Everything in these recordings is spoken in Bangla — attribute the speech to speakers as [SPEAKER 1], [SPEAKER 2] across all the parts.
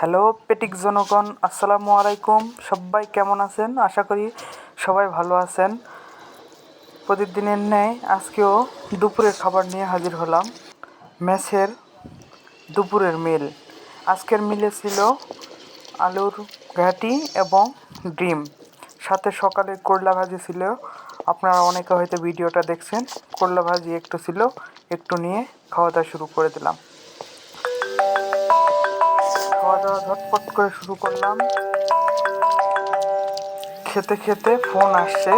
[SPEAKER 1] হ্যালো পেটিক জনগণ, আসসালামু আলাইকুম। সবাই কেমন আছেন? আশা করি সবাই ভালো আছেন। প্রতিদিনের ন্যায় আজকেও দুপুরের খাবার নিয়ে হাজির হলাম। মেসের দুপুরের মিল। আজকের মিলে ছিল আলুর ঘাঁটি এবং ডিম, সাথে সকালে করলা ভাজি ছিল। আপনারা অনেকে হয়তো ভিডিওটা দেখছেন। করলা ভাজি একটু ছিল, একটু নিয়ে খাওয়া দাওয়া শুরু করে দিলাম। খাওয়া দাওয়া ঝটপট করে শুরু করলাম। খেতে খেতে ফোন আসছে,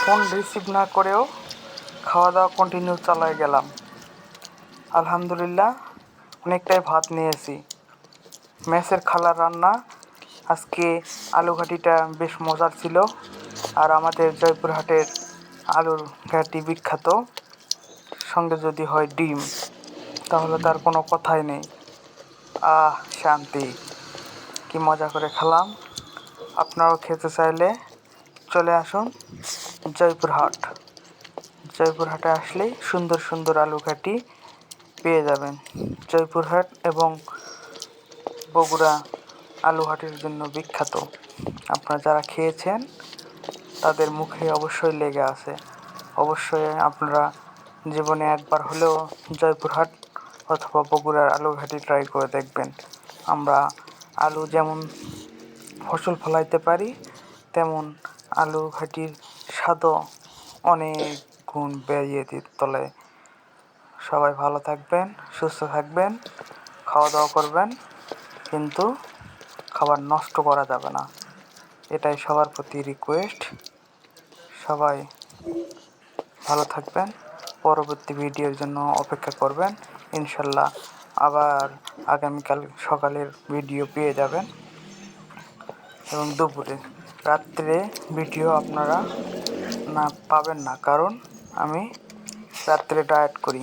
[SPEAKER 1] ফোন রিসিভ না করেও খাওয়া দাওয়া কন্টিনিউ চালায় গেলাম। আলহামদুলিল্লাহ, অনেকটাই ভাত নিয়েছি। মেসের খালার রান্না আজকে আলু ঘাটিটা বেশ মজার ছিল। আর আমাদের জয়পুরহাটের আলুর ঘাটি বিখ্যাত, সঙ্গে যদি হয় ডিম তাহলে তার কোনো কথাই নেই। শান্তি! কি মজা করে খেলাম। আপনারাও খেতে চাইলে চলে আসুন জয়পুরহাট। জয়পুরহাটে আসলেই সুন্দর সুন্দর আলু ঘাটি পেয়ে যাবেন। জয়পুরহাট এবং বগুড়া আলু ঘাটির জন্য বিখ্যাত। আপনারা যারা খেয়েছেন তাদের মুখে অবশ্যই লেগে আছে। অবশ্যই আপনারা জীবনে একবার হলেও জয়পুরহাট অথবা বগুড়ার আলু ঘাটি ট্রাই করে দেখবেন। আমরা আলু যেমন ফসল ফলাইতে পারি, তেমন আলু ঘাটির স্বাদও অনেক গুণ বেরিয়ে তোলে। সবাই ভালো থাকবেন, সুস্থ থাকবেন, খাওয়া দাওয়া করবেন, কিন্তু খাবার নষ্ট করা যাবে না। এটাই সবার প্রতি রিকোয়েস্ট। সবাই ভালো থাকবেন। পরবর্তী ভিডিওর জন্য অপেক্ষা করবেন। ইনশাল্লাহ আবার আগামীকাল সকালের ভিডিও পেয়ে যাবেন এবং দুপুরে। রাত্রে ভিডিও আপনারা পাবেন না, কারণ আমি রাত্রে ডায়েট করি।